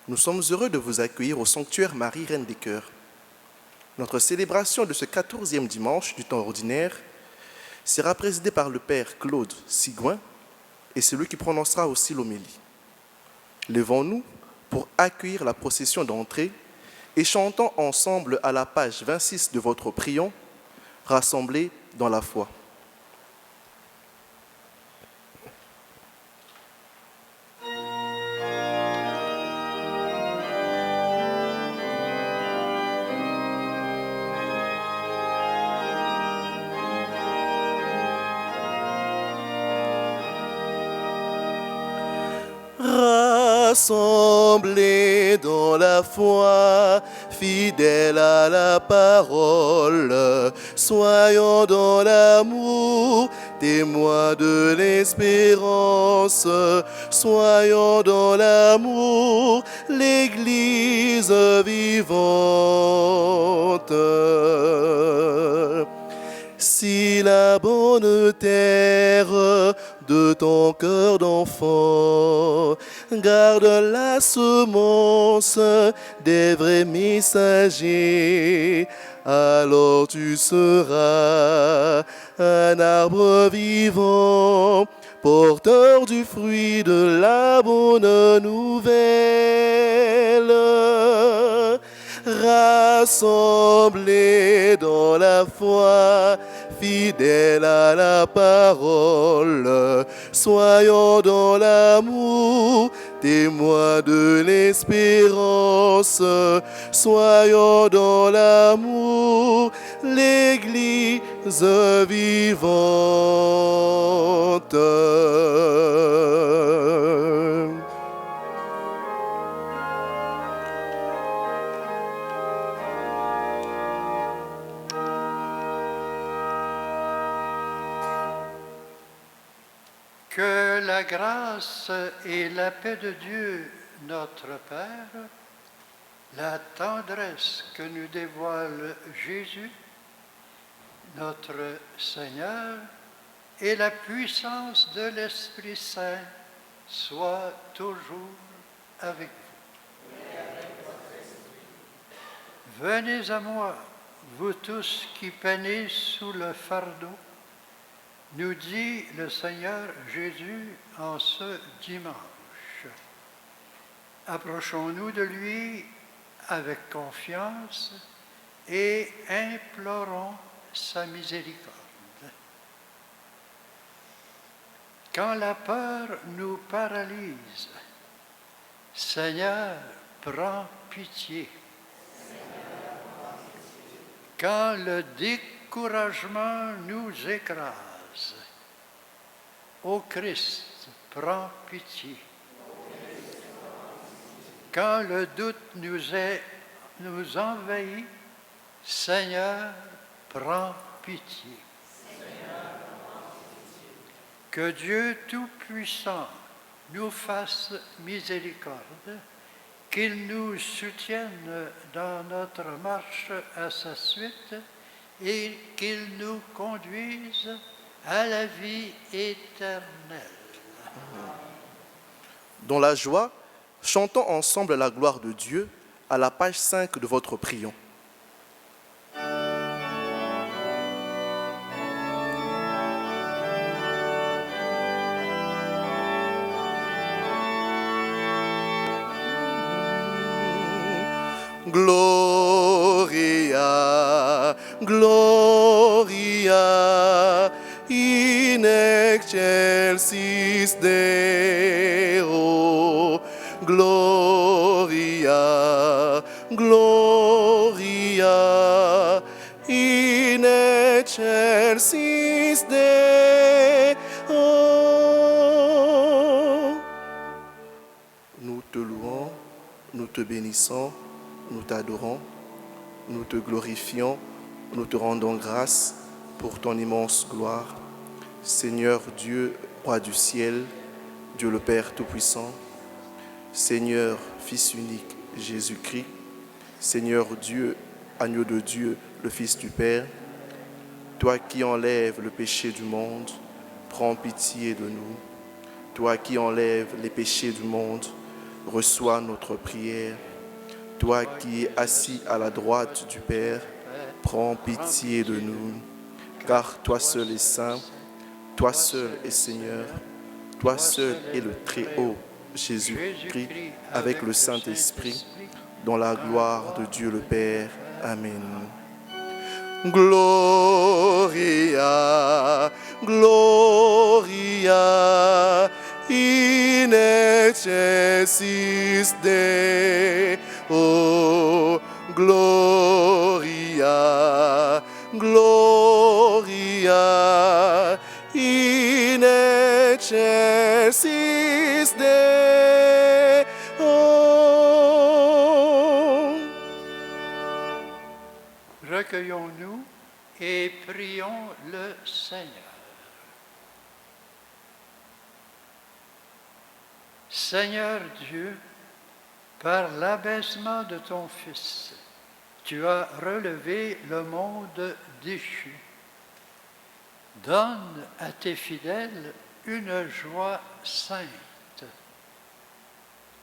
Nous sommes heureux de vous accueillir au sanctuaire Marie, Reine des Cœurs. Notre célébration de ce 14e dimanche du temps ordinaire sera présidée par le Père Claude Sigouin et c'est lui qui prononcera aussi l'homélie. Levons-nous pour accueillir la procession d'entrée et chantons ensemble à la page 26 de votre prion, rassemblés dans la foi. Rassemblés dans la foi, fidèles à la parole, soyons dans l'amour, témoins de l'espérance, soyons dans l'amour, l'Église vivante. Si la bonne terre de ton cœur d'enfant garde la semence des vrais messagers, alors tu seras un arbre vivant, porteur du fruit de la bonne nouvelle. Rassemblés dans la foi, fidèles à la parole, soyons dans l'amour, témoins de l'espérance, soyons dans l'amour, l'Église vivante. Que la grâce et la paix de Dieu, notre Père, la tendresse que nous dévoile Jésus, notre Seigneur, et la puissance de l'Esprit Saint soient toujours avec vous. Venez à moi, vous tous qui peinez sous le fardeau, nous dit le Seigneur Jésus en ce dimanche. Approchons-nous de lui avec confiance et implorons sa miséricorde. Quand la peur nous paralyse, Seigneur, prends pitié. Quand le découragement nous écrase, ô Christ, prends pitié. Quand le doute nous envahit, Seigneur, prends pitié. Que Dieu Tout-Puissant nous fasse miséricorde, qu'il nous soutienne dans notre marche à sa suite et qu'il nous conduise à la vie éternelle. Dans la joie, chantons ensemble la gloire de Dieu à la page 5 de votre prion. Gloria, Gloria, in excelsis Deo. Gloria, Gloria, in excelsis Deo. Nous te louons, nous te bénissons, nous t'adorons, nous te glorifions, nous te rendons grâce pour ton immense gloire. Seigneur Dieu, Roi du ciel, Dieu le Père Tout-Puissant, Seigneur, Fils unique, Jésus-Christ, Seigneur Dieu, Agneau de Dieu, le Fils du Père, toi qui enlèves le péché du monde, prends pitié de nous. Toi qui enlèves les péchés du monde, reçois notre prière. Toi qui es assis à la droite du Père, prends pitié de nous, car toi seul es saint, toi seul es Seigneur, toi seul es le Très-Haut, Jésus-Christ, avec le Saint-Esprit, dans la gloire de Dieu le Père. Amen. Gloria, Gloria, in excelsis Deo, Gloria, Gloria, in excelsis Deo. Recueillons-nous et prions le Seigneur. Seigneur Dieu, par l'abaissement de ton Fils, tu as relevé le monde déchu. Donne à tes fidèles une joie sainte.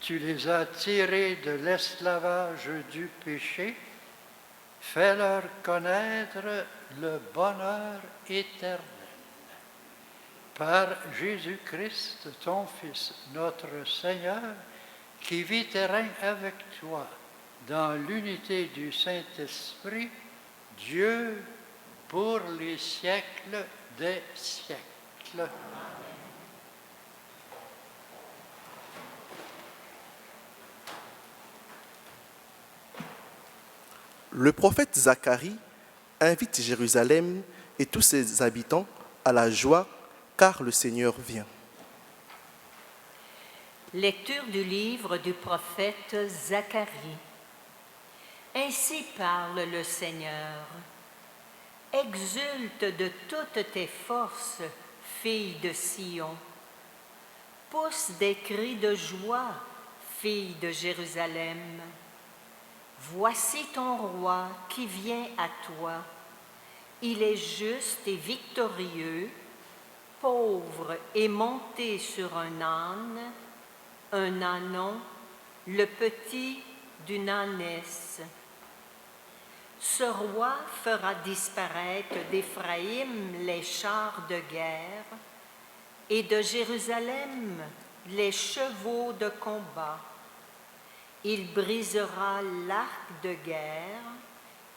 Tu les as tirés de l'esclavage du péché. Fais-leur connaître le bonheur éternel. Par Jésus-Christ, ton Fils, notre Seigneur, qui vit et règne avec toi dans l'unité du Saint-Esprit, Dieu pour les siècles des siècles. Le prophète Zacharie invite Jérusalem et tous ses habitants à la joie, car le Seigneur vient. Lecture du livre du prophète Zacharie. Ainsi parle le Seigneur. Exulte de toutes tes forces, fille de Sion. Pousse des cris de joie, fille de Jérusalem. Voici ton roi qui vient à toi. Il est juste et victorieux, pauvre et monté sur un ânon, le petit d'une ânesse. Ce roi fera disparaître d'Éphraïm les chars de guerre et de Jérusalem les chevaux de combat. Il brisera l'arc de guerre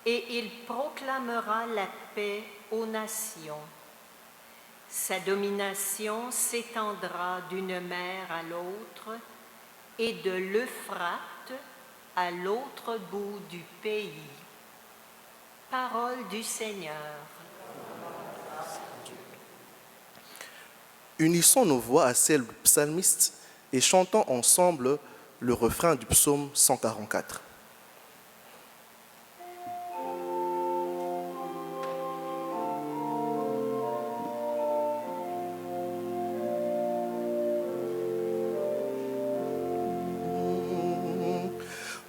et il proclamera la paix aux nations. Sa domination s'étendra d'une mer à l'autre et de l'Euphrate à l'autre bout du pays. Parole du Seigneur. Unissons nos voix à celles du psalmiste et chantons ensemble le refrain du psaume 144.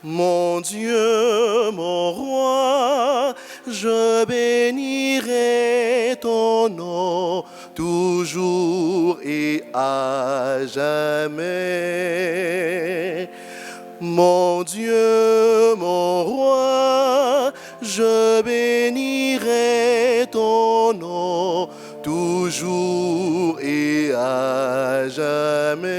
Mon Dieu, mon roi, je bénirai ton nom toujours et à jamais. Mon Dieu, mon roi, je bénirai ton nom toujours et à jamais.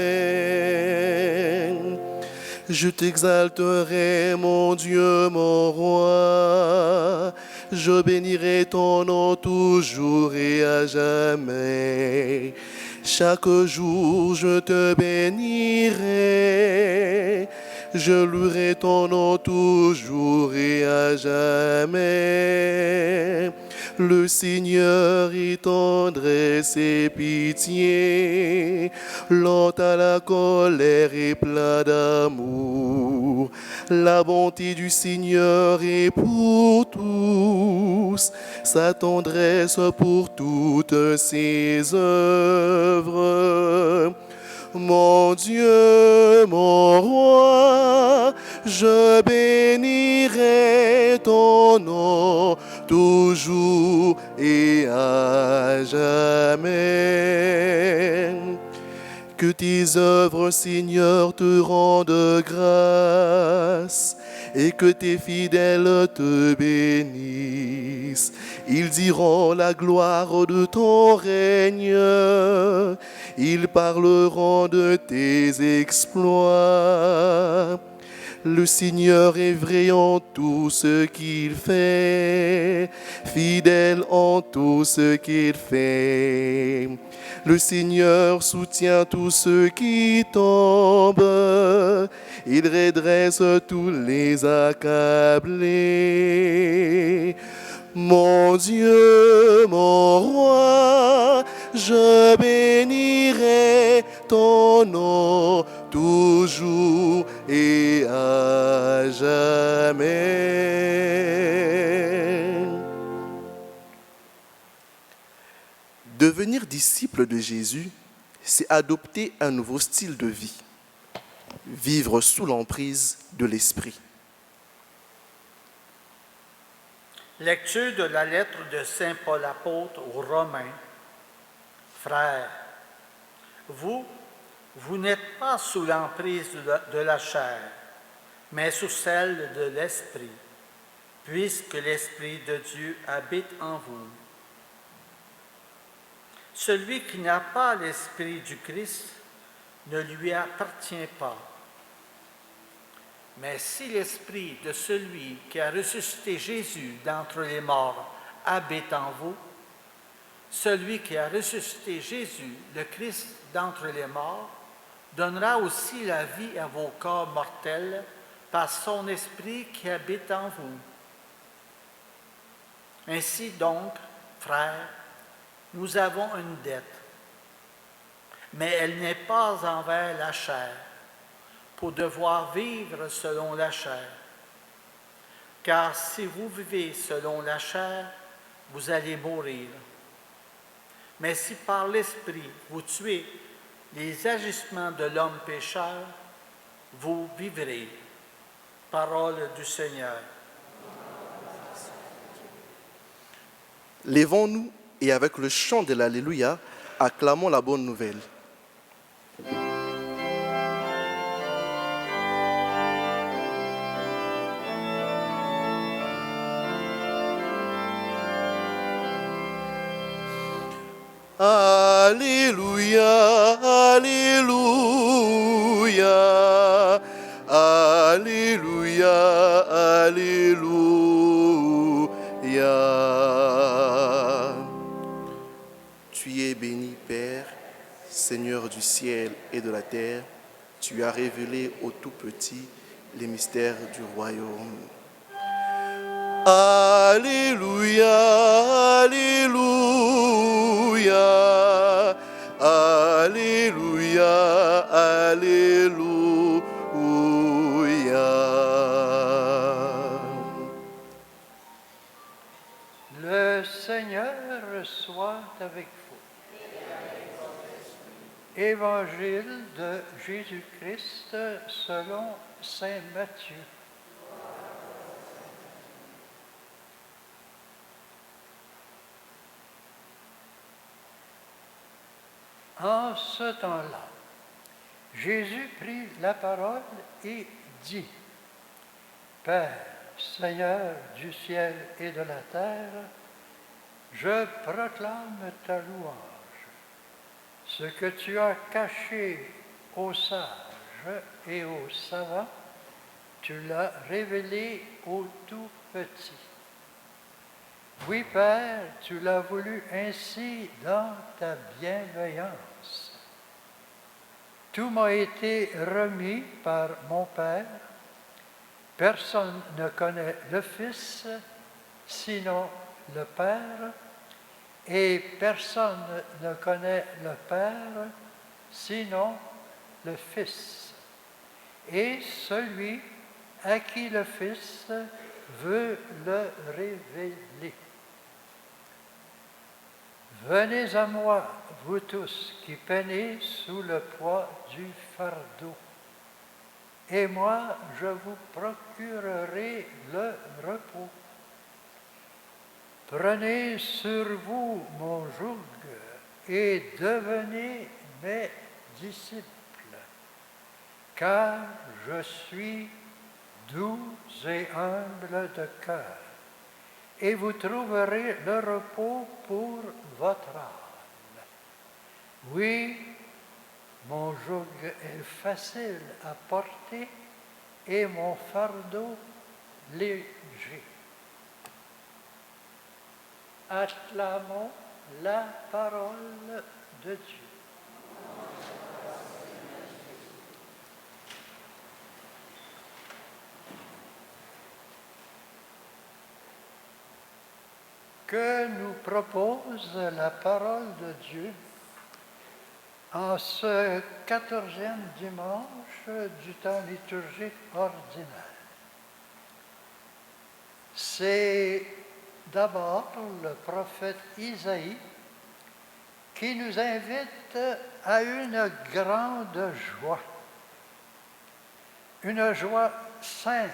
Je t'exalterai, mon Dieu, mon roi. Je bénirai ton nom toujours et à jamais. Chaque jour, je te bénirai. Je louerai ton nom toujours et à jamais. Le Seigneur est tendresse et pitié, lent à la colère et plein d'amour. La bonté du Seigneur est pour tous, sa tendresse pour toutes ses œuvres. Mon Dieu, mon roi, je bénirai ton nom toujours et à jamais. Que tes œuvres, Seigneur, te rendent grâce et que tes fidèles te bénissent. Ils diront la gloire de ton règne, ils parleront de tes exploits. Le Seigneur est vrai en tout ce qu'il fait, fidèle en tout ce qu'il fait. Le Seigneur soutient tous ceux qui tombent, il redresse tous les accablés. Mon Dieu, mon roi, je bénirai ton nom toujours et à jamais. Devenir disciple de Jésus, c'est adopter un nouveau style de vie, vivre sous l'emprise de l'Esprit. Lecture de la lettre de Saint Paul apôtre aux Romains. Frères, vous n'êtes pas sous l'emprise de la chair, mais sous celle de l'Esprit, puisque l'Esprit de Dieu habite en vous. Celui qui n'a pas l'Esprit du Christ ne lui appartient pas. Mais si l'Esprit de celui qui a ressuscité Jésus d'entre les morts habite en vous, celui qui a ressuscité Jésus, le Christ d'entre les morts, donnera aussi la vie à vos corps mortels par son Esprit qui habite en vous. Ainsi donc, frères, nous avons une dette, mais elle n'est pas envers la chair, pour devoir vivre selon la chair. Car si vous vivez selon la chair, vous allez mourir. Mais si par l'Esprit vous tuez les agissements de l'homme pécheur, vous vivrez. Parole du Seigneur. Lèvons-nous et avec le chant de l'Alléluia, acclamons la bonne nouvelle. Alléluia, Alléluia, Alléluia, Alléluia. Tu es béni, Père, Seigneur du ciel et de la terre. Tu as révélé aux tout-petits les mystères du royaume. Alléluia, Alléluia, Alléluia, Alléluia. Le Seigneur soit avec vous. Évangile de Jésus-Christ selon saint Matthieu. En ce temps-là, Jésus prit la parole et dit, « Père, Seigneur du ciel et de la terre, je proclame ta louange. Ce que tu as caché aux sages et aux savants, tu l'as révélé aux tout petits. Oui, Père, tu l'as voulu ainsi dans ta bienveillance. Tout m'a été remis par mon Père. Personne ne connaît le Fils, sinon le Père, et personne ne connaît le Père, sinon le Fils, et celui à qui le Fils veut le révéler. Venez à moi, vous tous qui peinez sous le poids du fardeau, et moi je vous procurerai le repos. Prenez sur vous mon joug et devenez mes disciples, car je suis doux et humble de cœur, et vous trouverez le repos pour votre âme. Oui, mon joug est facile à porter et mon fardeau léger. Acclamons la parole de Dieu. Que nous propose la parole de Dieu en ce 14e dimanche du temps liturgique ordinaire? C'est d'abord le prophète Isaïe qui nous invite à une grande joie sainte.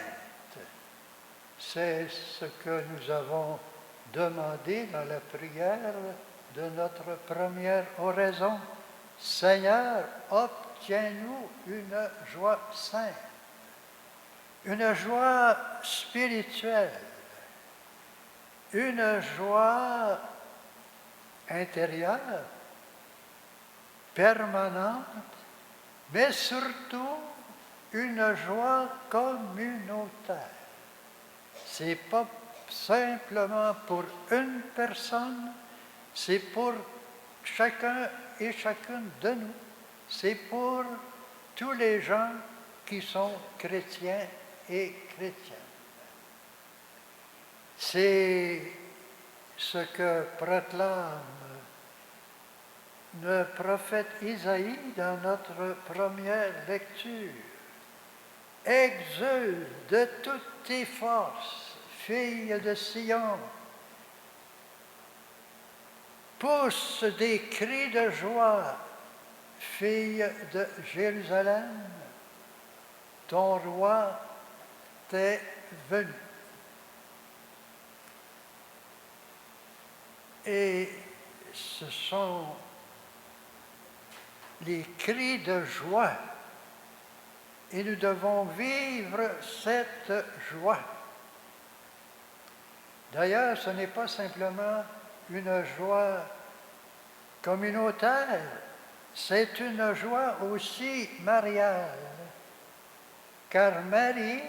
C'est ce que nous avons demandé dans la prière de notre première oraison. Seigneur, obtiens-nous une joie sainte, une joie spirituelle, une joie intérieure, permanente, mais surtout une joie communautaire. Ce n'est pas simplement pour une personne, c'est pour chacun et chacune de nous. C'est pour tous les gens qui sont chrétiens et chrétiennes. C'est ce que proclame le prophète Isaïe dans notre première lecture. Exulte de toutes tes forces, fille de Sion. Pousse des cris de joie, fille de Jérusalem. Ton roi t'est venu. Et ce sont les cris de joie. Et nous devons vivre cette joie. D'ailleurs, ce n'est pas simplement une joie communautaire, c'est une joie aussi mariale. Car Marie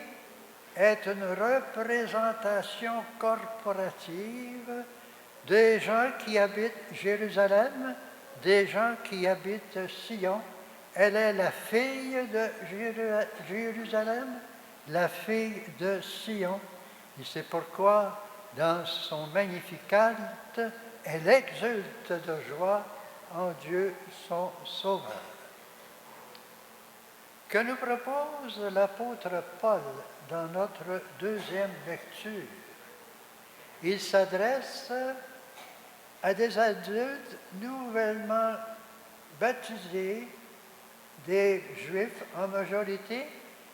est une représentation corporative des gens qui habitent Jérusalem, des gens qui habitent Sion. Elle est la fille de Jérusalem, la fille de Sion. Et c'est pourquoi, dans son Magnificat, elle exulte de joie en Dieu son Sauveur. Que nous propose l'apôtre Paul dans notre deuxième lecture? Il s'adresse à des adultes nouvellement baptisés, des Juifs en majorité,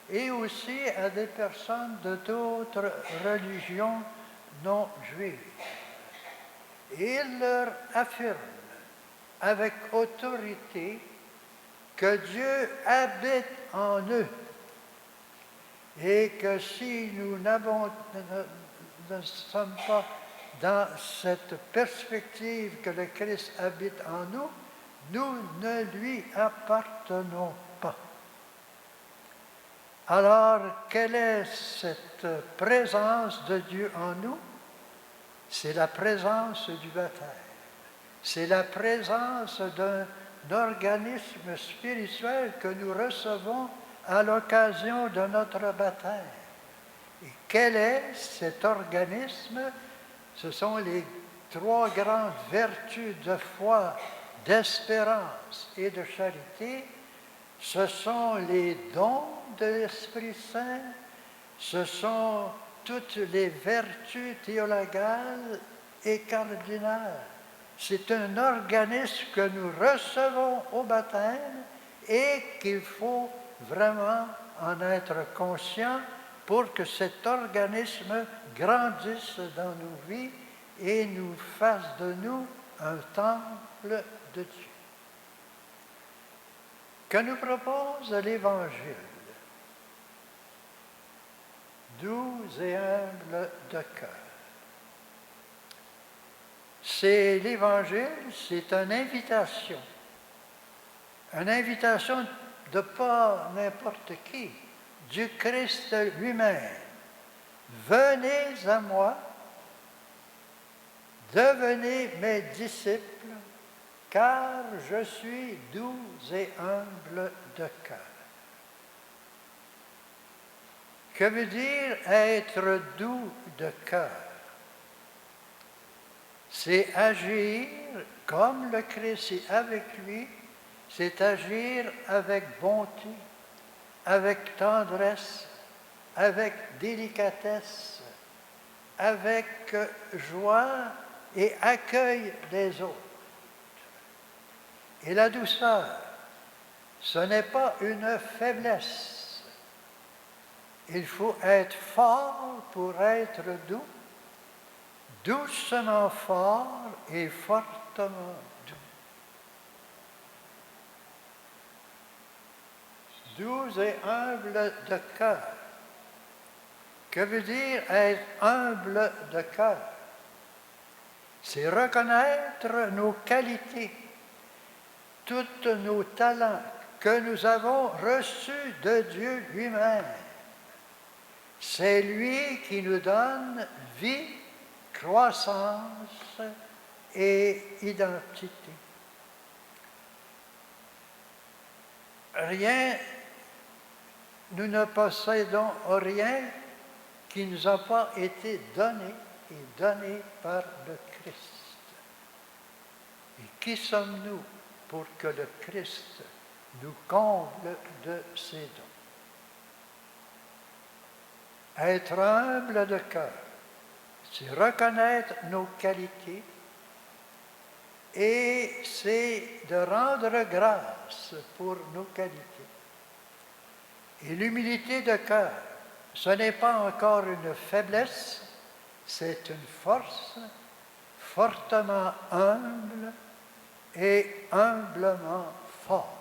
et aussi à des personnes de d'autres religions non juives. Il leur affirme avec autorité que Dieu habite en eux et que si nous ne sommes pas dans cette perspective que le Christ habite en nous, nous ne lui appartenons pas. Alors, quelle est cette présence de Dieu en nous? C'est la présence du baptême. C'est la présence d'un organisme spirituel que nous recevons à l'occasion de notre baptême. Et quel est cet organisme? Ce sont les trois grandes vertus de foi, d'espérance et de charité. Ce sont les dons de l'Esprit Saint, ce sont toutes les vertus théologales et cardinales. C'est un organisme que nous recevons au baptême et qu'il faut vraiment en être conscient pour que cet organisme grandisse dans nos vies et nous fasse de nous un temple de Dieu. que nous propose l'Évangile, doux et humble de cœur. C'est l'Évangile, c'est une invitation de pas n'importe qui, du Christ lui-même. Venez à moi, devenez mes disciples, car je suis doux et humble de cœur. Que veut dire être doux de cœur? C'est agir comme le Christ et avec lui, c'est agir avec bonté, avec tendresse, avec délicatesse, avec joie et accueil des autres. Et la douceur, ce n'est pas une faiblesse. Il faut être fort pour être doux, doucement fort et fortement doux. Doux et humble de cœur. Que veut dire être humble de cœur? C'est reconnaître nos qualités, tous nos talents que nous avons reçus de Dieu lui-même. C'est lui qui nous donne vie, croissance et identité. Nous ne possédons rien qui ne nous a pas été donné et donné par le Christ. Et qui sommes-nous pour que le Christ nous comble de ses dons? Être humble de cœur, c'est reconnaître nos qualités et c'est de rendre grâce pour nos qualités. Et l'humilité de cœur, ce n'est pas encore une faiblesse, c'est une force fortement humble et humblement fort.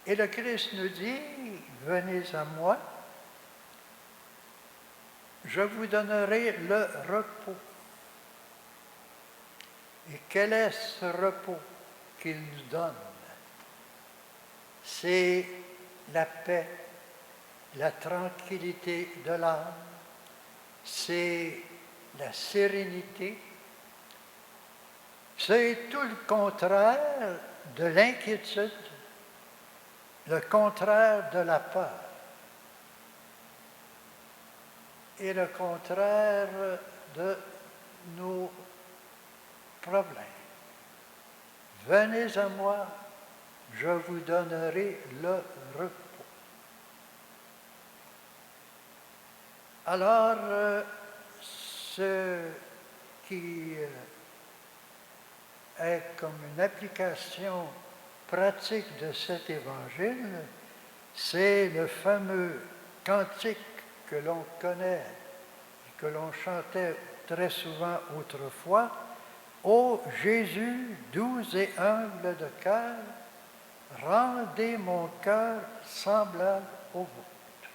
Et le Christ nous dit, venez à moi, je vous donnerai le repos. Et quel est ce repos qu'il nous donne? C'est la paix, la tranquillité de l'âme, c'est la sérénité, c'est tout le contraire de l'inquiétude, le contraire de la peur et le contraire de nos problèmes. Venez à moi, je vous donnerai le repos. Alors, ce qui est comme une application pratique de cet évangile, c'est le fameux cantique que l'on connaît et que l'on chantait très souvent autrefois. Ô Jésus, doux et humble de cœur, rendez mon cœur semblable au vôtre.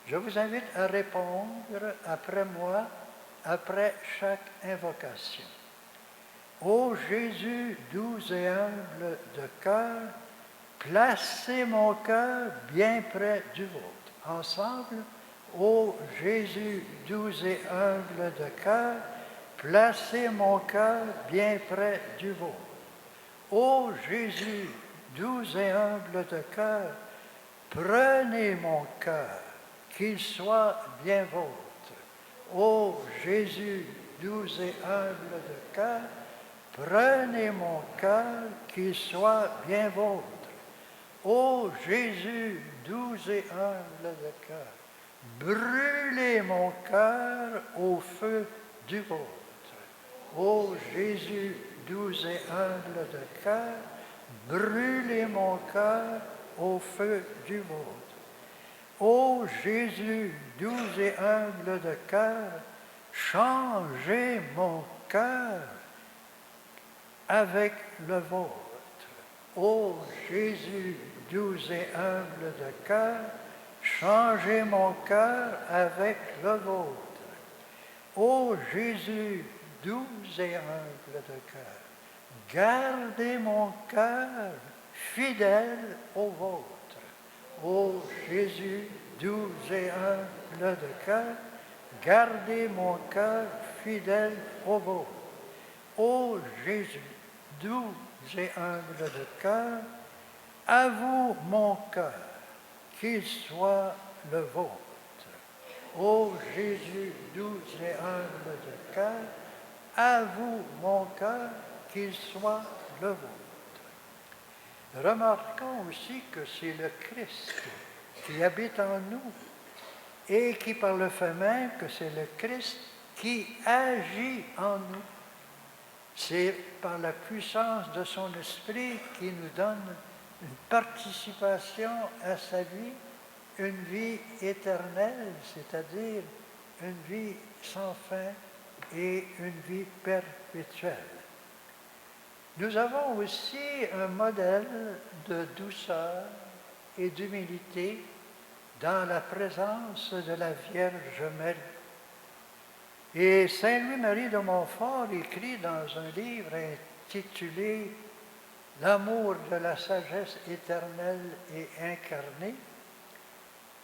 Je vous invite à répondre après moi, après chaque invocation. Ô Jésus, doux et humble de cœur, placez mon cœur bien près du vôtre. Ensemble, ô Jésus, doux et humble de cœur, placez mon cœur bien près du vôtre. Ô Jésus, doux et humble de cœur, prenez mon cœur, qu'il soit bien vôtre. Ô Jésus, doux et humble de cœur, prenez mon cœur, qu'il soit bien vôtre. Ô Jésus, doux et humble de cœur, brûlez mon cœur au feu du vôtre. Ô Jésus, doux et humble de cœur, brûlez mon cœur au feu du vôtre. Ô Jésus, doux et humble de cœur, changez mon cœur avec le vôtre. Ô Jésus, doux et humble de cœur, changez mon cœur avec le vôtre. Ô Jésus, doux et humble de cœur, gardez mon cœur fidèle au vôtre. Ô Jésus, doux et humble de cœur, gardez mon cœur fidèle au vôtre. Ô Jésus, doux et humble de cœur, à vous mon cœur, qu'il soit le vôtre. Ô Jésus, doux et humble de cœur, à vous mon cœur, qu'il soit le vôtre. Remarquons aussi que c'est le Christ qui habite en nous et qui par le fait même que c'est le Christ qui agit en nous. C'est par la puissance de son esprit qui nous donne une participation à sa vie, une vie éternelle, c'est-à-dire une vie sans fin et une vie perpétuelle. Nous avons aussi un modèle de douceur et d'humilité dans la présence de la Vierge Marie. Et Saint Louis-Marie de Montfort écrit dans un livre intitulé « L'amour de la sagesse éternelle et incarnée »,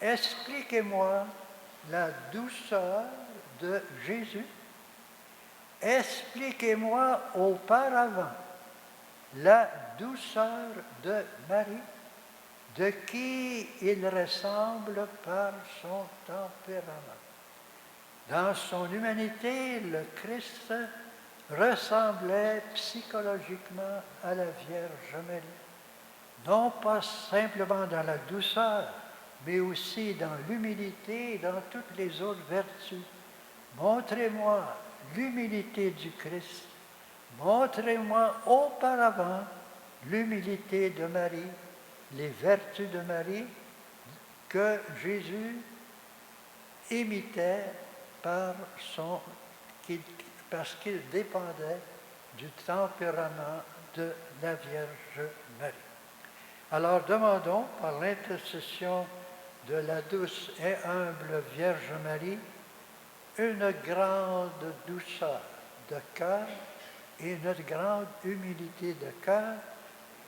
expliquez-moi la douceur de Jésus, expliquez-moi auparavant la douceur de Marie, de qui il ressemble par son tempérament. Dans son humanité, le Christ ressemblait psychologiquement à la Vierge Marie, non pas simplement dans la douceur, mais aussi dans l'humilité et dans toutes les autres vertus. Montrez-moi l'humilité du Christ, montrez-moi auparavant l'humilité de Marie, les vertus de Marie que Jésus imitait parce qu'il dépendait du tempérament de la Vierge Marie. Alors demandons par l'intercession de la douce et humble Vierge Marie une grande douceur de cœur et une grande humilité de cœur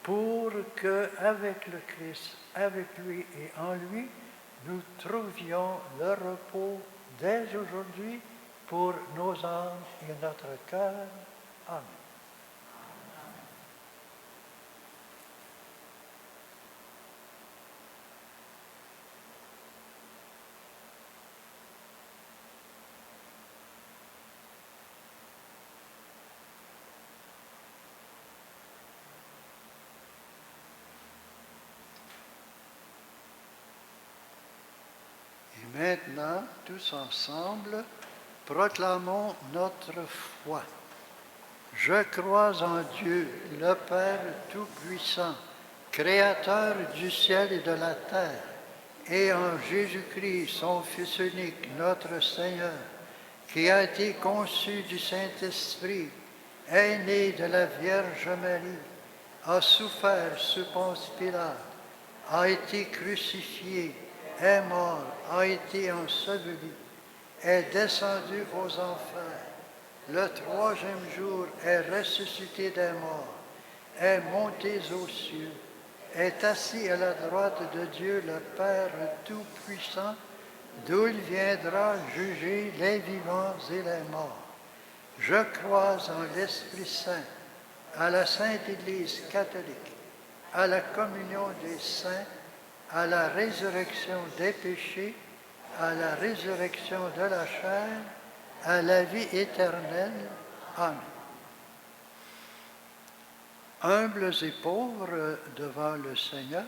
pour qu'avec le Christ, avec lui et en lui, nous trouvions le repos dès aujourd'hui pour nos âmes et notre cœur. Amen. Maintenant, tous ensemble, proclamons notre foi. Je crois en Dieu, le Père Tout-Puissant, Créateur du ciel et de la terre, et en Jésus-Christ, son Fils unique, notre Seigneur, qui a été conçu du Saint-Esprit, est né de la Vierge Marie, a souffert sous Ponce Pilate, a été crucifié, est mort, a été enseveli, est descendu aux enfers. Le troisième jour est ressuscité des morts, est monté aux cieux, est assis à la droite de Dieu le Père Tout-Puissant, d'où il viendra juger les vivants et les morts. Je crois en l'Esprit Saint, à la Sainte Église catholique, à la communion des saints, à la résurrection des péchés, à la résurrection de la chair, à la vie éternelle. Amen. Humbles et pauvres devant le Seigneur,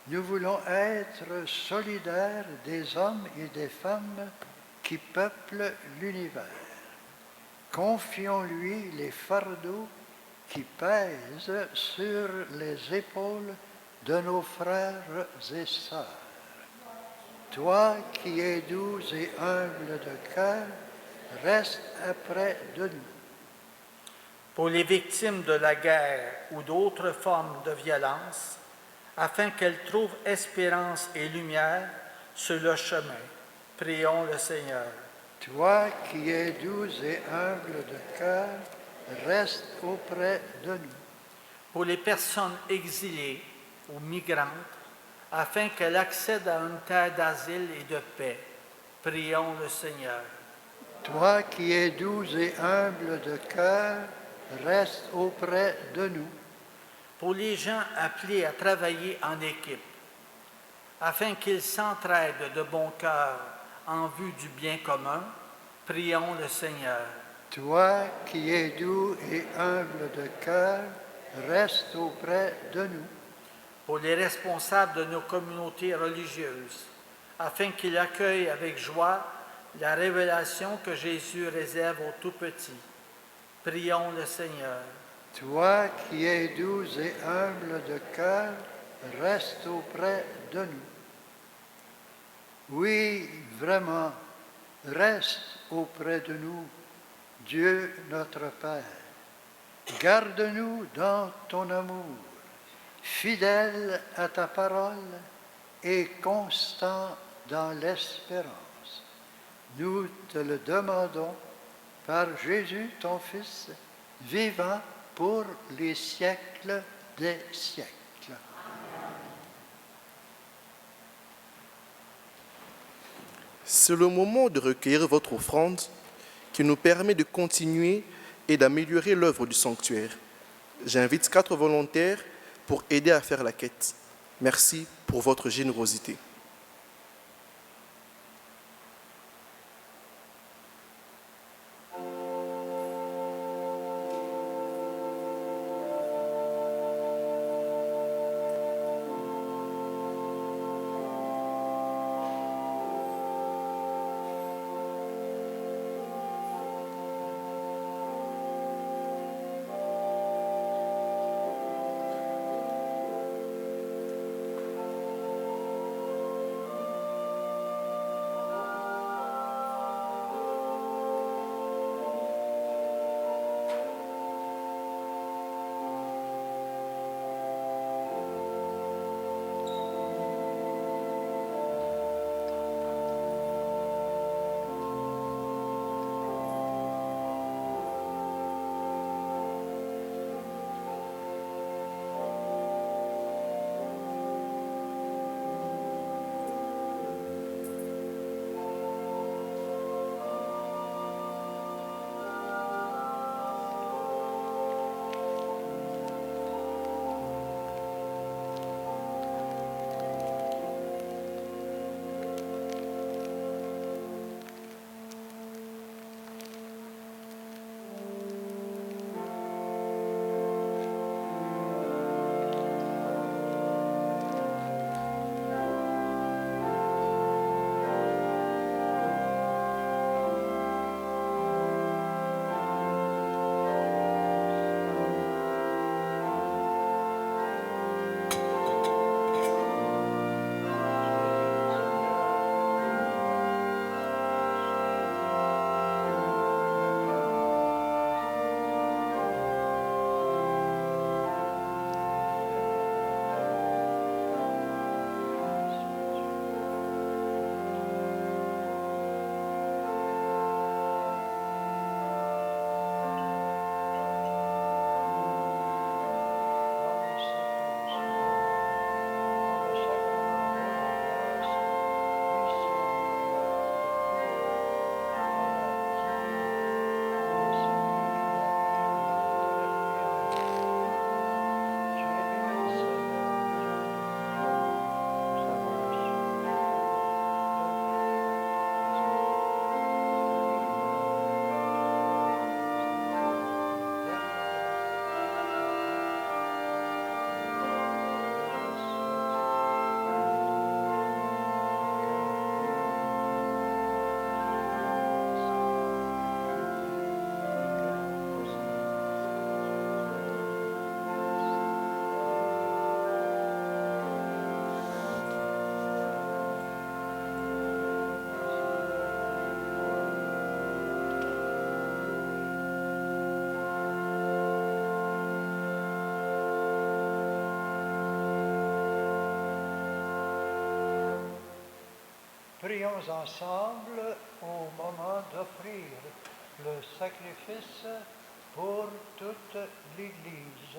nous voulons être solidaires des hommes et des femmes qui peuplent l'univers. Confions-lui les fardeaux qui pèsent sur les épaules de nos frères et sœurs. Toi qui es doux et humble de cœur, reste auprès de nous. pour les victimes de la guerre ou d'autres formes de violence, afin qu'elles trouvent espérance et lumière sur le chemin. Prions le Seigneur. Toi qui es doux et humble de cœur, reste auprès de nous. Pour les personnes exilées ou migrantes, afin qu'elles accèdent à une terre d'asile et de paix. Prions le Seigneur. Toi qui es doux et humble de cœur, reste auprès de nous. Pour les gens appelés à travailler en équipe, afin qu'ils s'entraident de bon cœur en vue du bien commun, prions le Seigneur. Toi qui es doux et humble de cœur, reste auprès de nous. Pour les responsables de nos communautés religieuses, afin qu'ils accueillent avec joie la révélation que Jésus réserve aux tout-petits, prions le Seigneur. Toi qui es doux et humble de cœur, reste auprès de nous. Oui, vraiment, reste auprès de nous, Dieu notre Père. Garde-nous dans ton amour, fidèle à ta parole et constant dans l'espérance. Nous te le demandons par Jésus, ton Fils, vivant pour les siècles des siècles. C'est le moment de recueillir votre offrande qui nous permet de continuer et d'améliorer l'œuvre du sanctuaire. J'invite 4 volontaires pour aider à faire la quête. Merci pour votre générosité. Prions ensemble au moment d'offrir le sacrifice pour toute l'Église.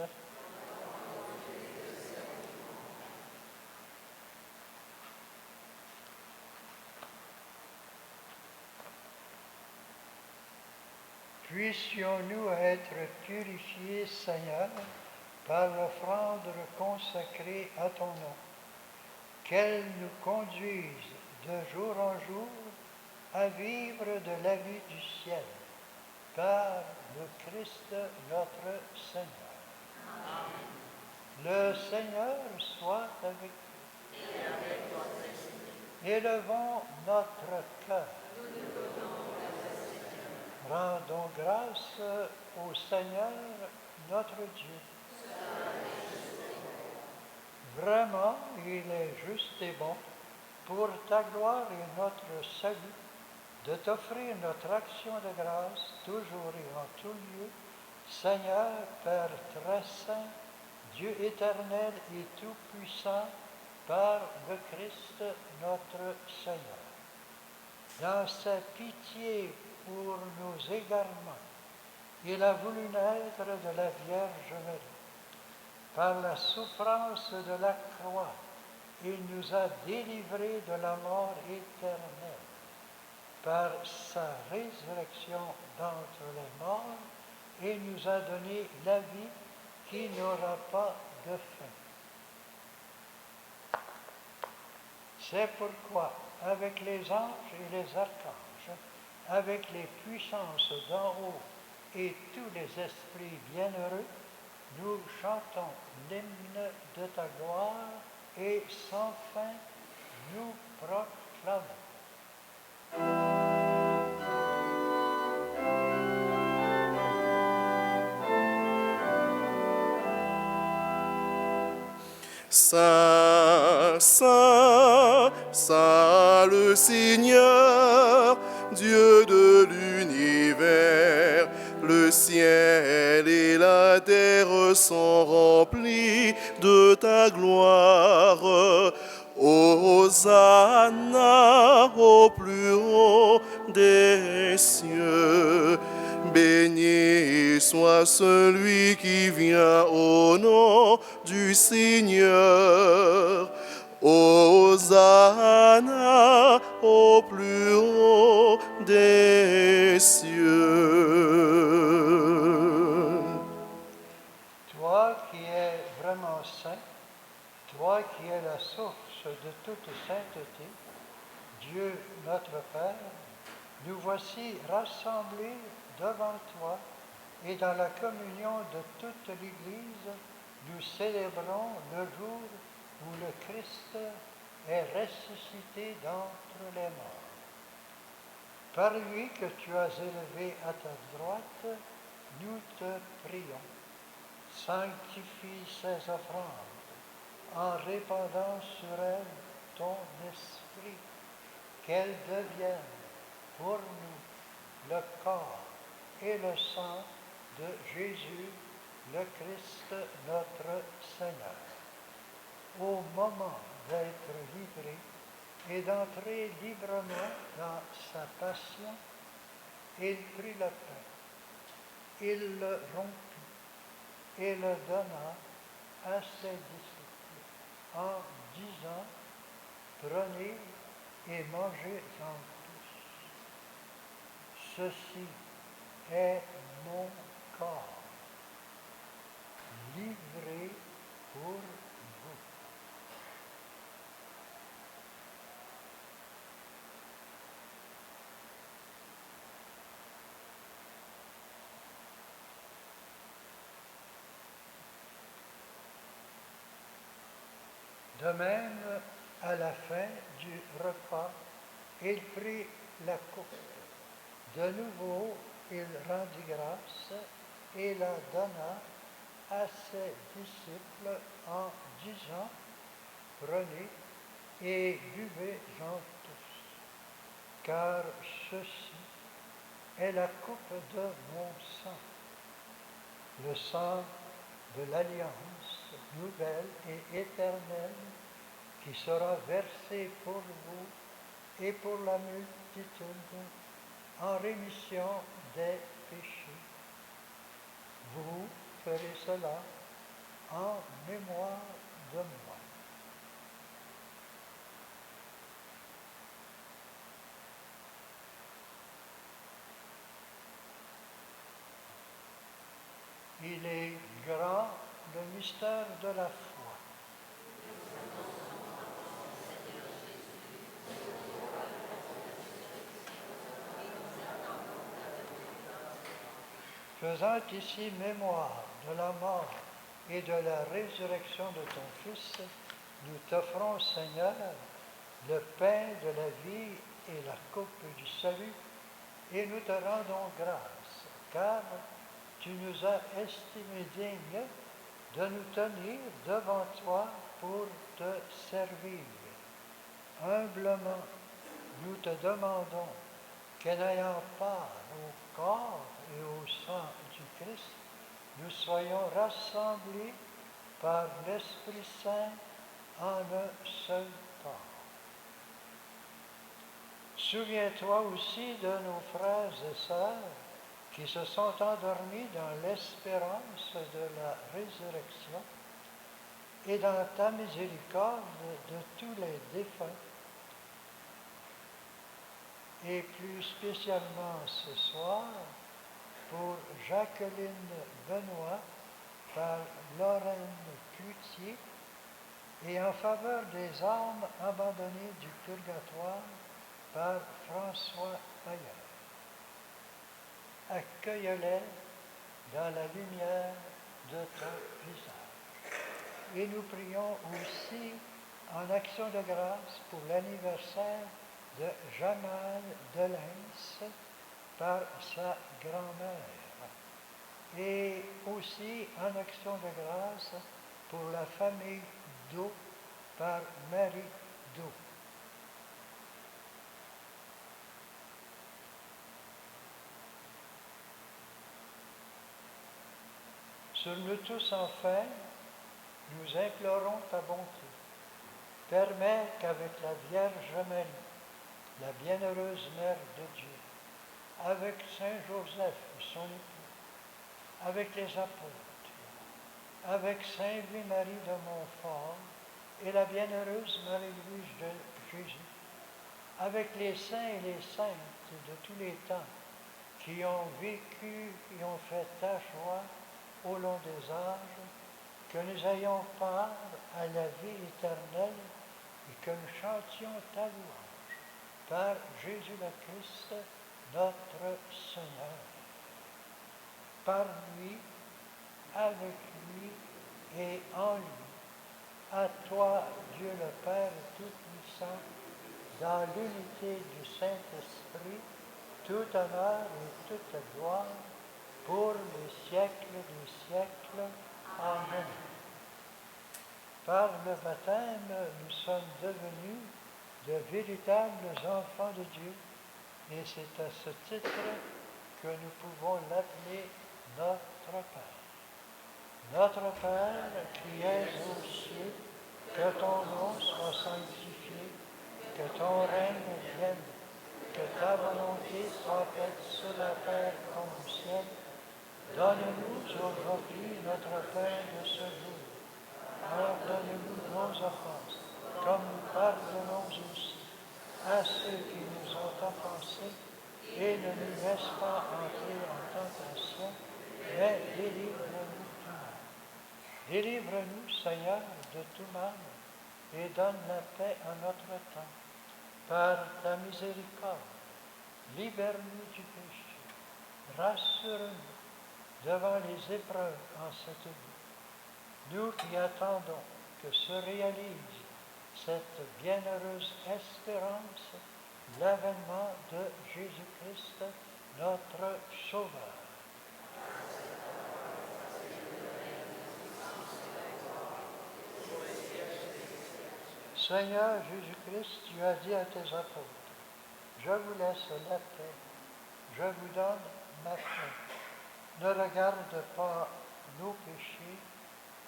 Puissions-nous être purifiés, Seigneur, par l'offrande consacrée à ton nom, qu'elle nous conduise de jour en jour à vivre de la vie du ciel, par le Christ notre Seigneur. Amen. Le Seigneur soit avec vous. Et avec votre esprit. Élevons notre cœur. Rendons grâce au Seigneur notre Dieu. Vraiment, il est juste et bon, pour ta gloire et notre salut, de t'offrir notre action de grâce, toujours et en tout lieu, Seigneur, Père très saint, Dieu éternel et tout-puissant, par le Christ notre Seigneur. Dans sa pitié pour nos égarements, il a voulu naître de la Vierge Marie. Par la souffrance de la croix, il nous a délivrés de la mort éternelle. Par sa résurrection d'entre les morts, il nous a donné la vie qui n'aura pas de fin. C'est pourquoi, avec les anges et les archanges, avec les puissances d'en haut et tous les esprits bienheureux, nous chantons l'hymne de ta gloire et sans fin nous proclamons. Saint, Saint, Saint le Seigneur, Dieu de l'univers, le ciel et la terre sont remplis de ta gloire. Hosanna au plus haut des cieux. Béni soit celui qui vient au nom du Seigneur. Hosanna au plus haut des cieux. Toi qui es vraiment saint, toi qui es la source de toute sainteté, Dieu notre Père, nous voici rassemblés devant toi et dans la communion de toute l'Église, nous célébrons le jour où le Christ est ressuscité d'entre les morts. Par lui que tu as élevé à ta droite, nous te prions. Sanctifie ces offrandes en répandant sur elles ton esprit, qu'elles deviennent pour nous le corps et le sang de Jésus, le Christ notre Seigneur. Au moment d'être livré et d'entrer librement dans sa passion, il prit le pain, il le rompit et le donna à ses disciples en disant, prenez et mangez-en tous. Ceci est mon corps, livré pour vous. De même, à la fin du repas, il prit la coupe. De nouveau, il rendit grâce et la donna à ses disciples en disant, prenez et buvez-en tous, car ceci est la coupe de mon sang, le sang de l'alliance nouvelle et éternelle qui sera versé pour vous et pour la multitude, en rémission des péchés. Vous ferez cela en mémoire de moi. Il est grand le mystère de la foi. Faisant ici mémoire de la mort et de la résurrection de ton Fils, nous t'offrons, Seigneur, le pain de la vie et la coupe du salut, et nous te rendons grâce, car tu nous as estimés dignes de nous tenir devant toi pour te servir. Humblement, nous te demandons qu'en ayant part au corps et au sang du Christ, nous soyons rassemblés par l'Esprit Saint en un seul corps. Souviens-toi aussi de nos frères et sœurs qui se sont endormis dans l'espérance de la résurrection et dans ta miséricorde de tous les défunts, et plus spécialement ce soir pour Jacqueline Benoît par Lorraine Cloutier et en faveur des âmes abandonnées du purgatoire par François Paillard. Accueille-les dans la lumière de ton visage. Et nous prions aussi en action de grâce pour l'anniversaire de Jamal Delens par sa grand-mère. Et aussi en action de grâce pour la famille Do par Marie Do. Sur nous tous enfin, nous implorons ta bonté. Permets qu'avec la Vierge Marie, la bienheureuse Mère de Dieu, avec Saint Joseph, son époux, avec les apôtres, avec Saint Louis-Marie de Montfort et la bienheureuse Marie-Louise de Jésus, avec les saints et les saintes de tous les temps qui ont vécu et ont fait ta joie au long des âges, que nous ayons part à la vie éternelle et que nous chantions ta louange par Jésus le Christ, notre Seigneur. Par lui, avec lui et en lui, à toi, Dieu le Père Tout-Puissant, dans l'unité du Saint-Esprit, tout honneur et toute gloire, pour les siècles des siècles. Amen. Par le baptême, nous sommes devenus de véritables enfants de Dieu, et c'est à ce titre que nous pouvons l'appeler notre Père. Notre Père qui es aux cieux, que ton nom soit sanctifié, que ton règne vienne, que ta volonté soit faite sur la terre comme au ciel. Donne-nous aujourd'hui notre pain de ce jour. Pardonne-nous nos offenses, comme nous pardonnons aussi à ceux qui nous ont offensés, et ne nous laisse pas entrer en tentation, mais délivre-nous du mal. Délivre-nous, Seigneur, de tout mal, et donne la paix à notre temps. Par ta miséricorde, libère-nous du péché, rassure-nous devant les épreuves en cette vie. Nous qui attendons que se réalise cette bienheureuse espérance, l'avènement de Jésus-Christ, notre Sauveur. Seigneur Jésus-Christ, tu as dit à tes apôtres, je vous laisse la paix, je vous donne ma paix. Ne regarde pas nos péchés,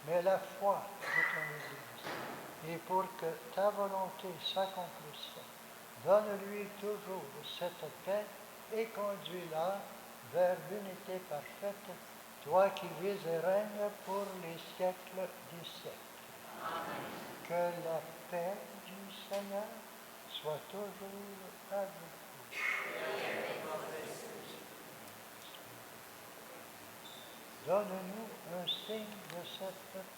mais la foi de ton Église. Et pour que ta volonté s'accomplisse Donne-lui toujours cette paix et conduis-la vers l'unité parfaite, toi qui vis et règnes pour les siècles des siècles. Amen. Que la paix du Seigneur soit toujours avec vous. Donne-nous un signe de cette paix.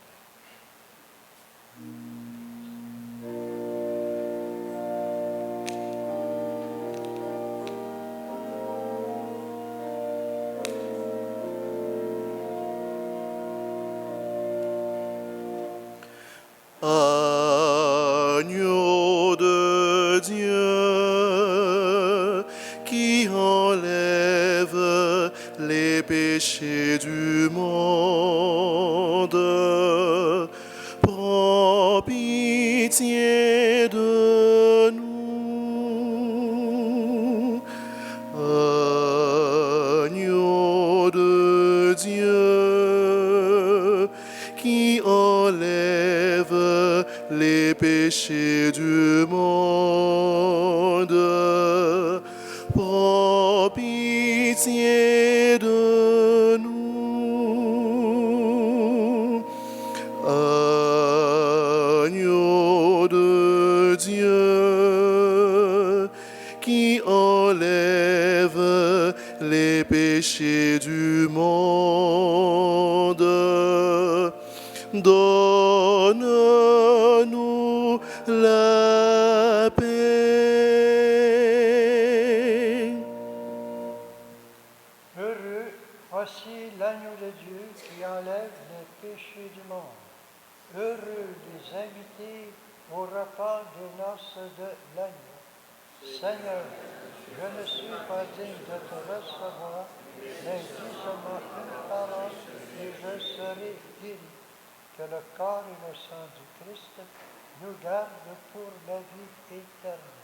Agneau de Dieu qui enlève les péchés du monde, prends pitié de nous. Agneau de Dieu qui enlève les péchés du monde, prends pitié de nous. Agneau de Dieu qui enlève les péchés du monde, donne-nous la paix. Heureux, voici l'agneau de Dieu qui enlève les péchés du monde. Heureux les invités au repas des noces de l'agneau. Seigneur, je ne suis pas digne de te recevoir, mais dis seulement une parole et je serai guéri. Que le corps et le sang du Christ nous gardent pour la vie éternelle.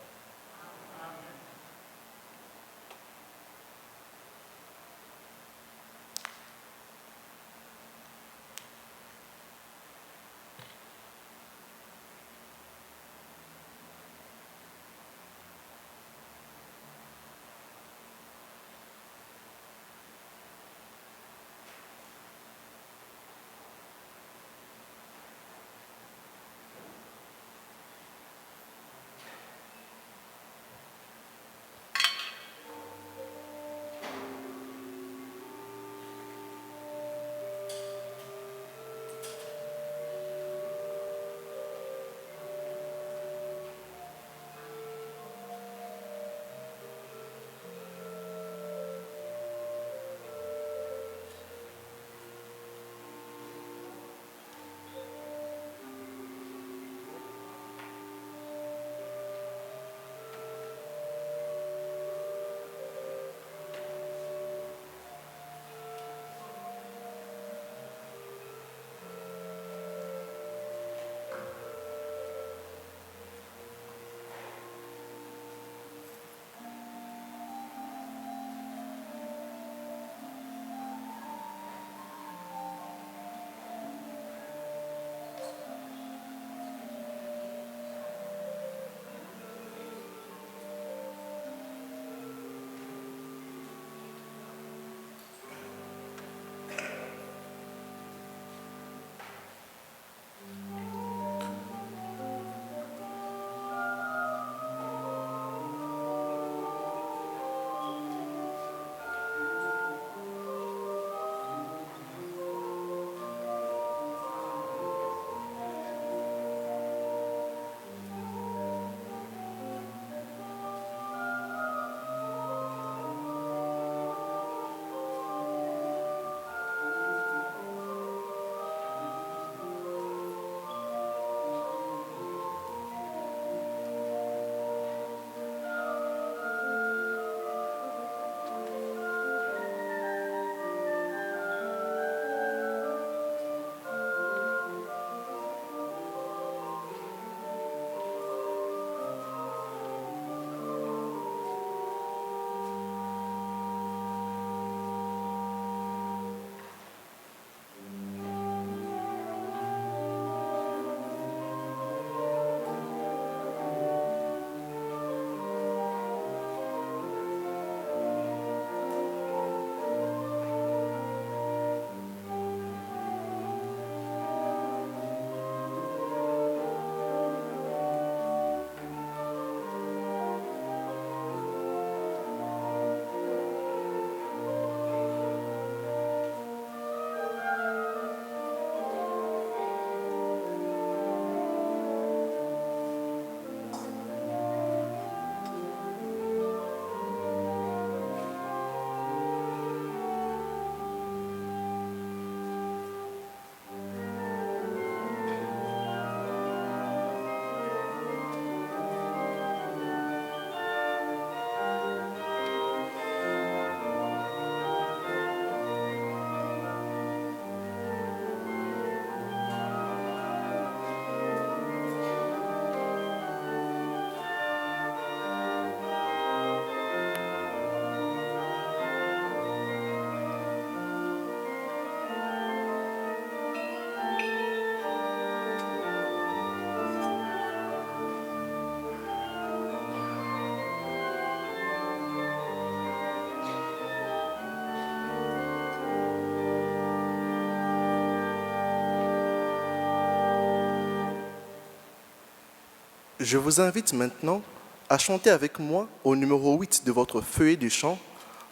Je vous invite maintenant à chanter avec moi au numéro 8 de votre feuillet de chant,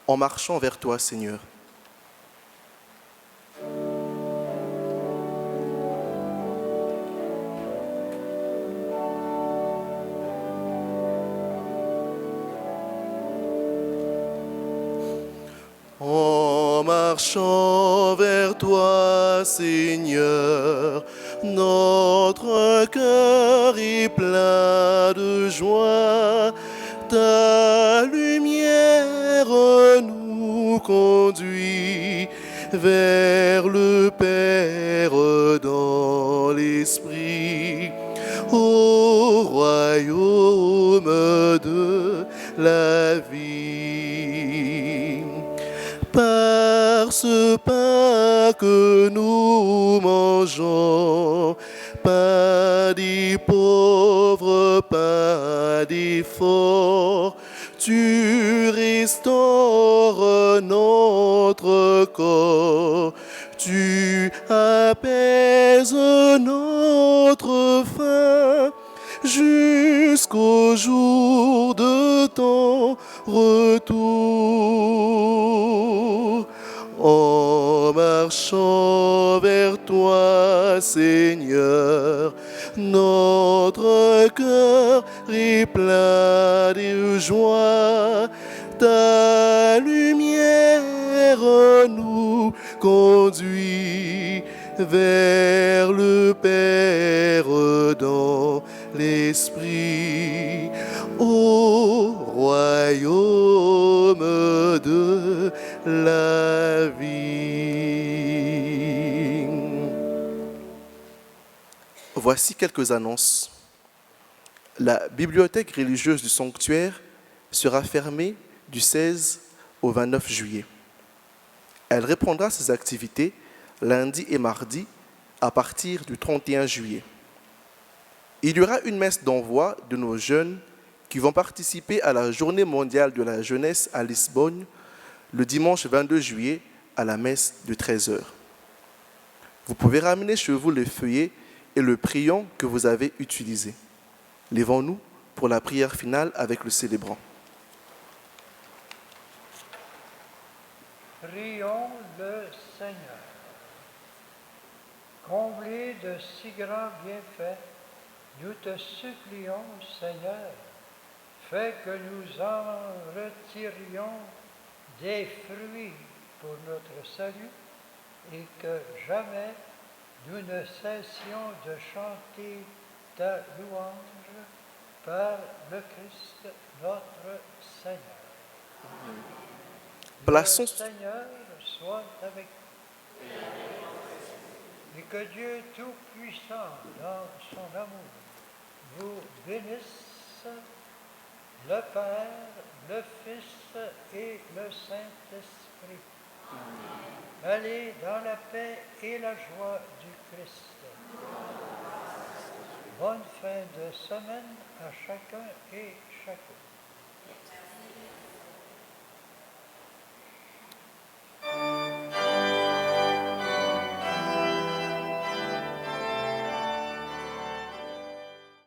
En marchant vers toi, Seigneur. En marchant vers toi, Seigneur, notre cœur est plein de joie. Ta lumière nous conduit vers le Père dans l'Esprit, au royaume de la vie. Par ce pain que nous mangeons, pain des pauvres, pain des forts, tu restaures notre corps, tu apaises notre faim, jusqu'au jour de ton retour. En marchant vers toi, Seigneur, notre cœur est plein de joie. Ta lumière nous conduit vers le Père dans l'Esprit, au royaume de la vie. Voici quelques annonces. La bibliothèque religieuse du sanctuaire sera fermée du 16 au 29 juillet. Elle reprendra ses activités lundi et mardi à partir du 31 juillet. Il y aura une messe d'envoi de nos jeunes qui vont participer à la Journée mondiale de la jeunesse à Lisbonne le dimanche 22 juillet à la messe de 13h. Vous pouvez ramener chez vous les feuillets et le priant que vous avez utilisé. Lèvons-nous pour la prière finale avec le célébrant. Prions le Seigneur. Comblé de si grands bienfaits, nous te supplions, Seigneur, fais que nous en retirions des fruits pour notre salut et que jamais nous ne cessions de chanter ta louange par le Christ notre Seigneur. Plaçons. Le Seigneur soit avec nous. Et que Dieu Tout-Puissant, dans son amour, vous bénisse, le Père, le Fils et le Saint-Esprit. Allez dans la paix et la joie du Christ. Bonne fin de semaine à chacun et chacune.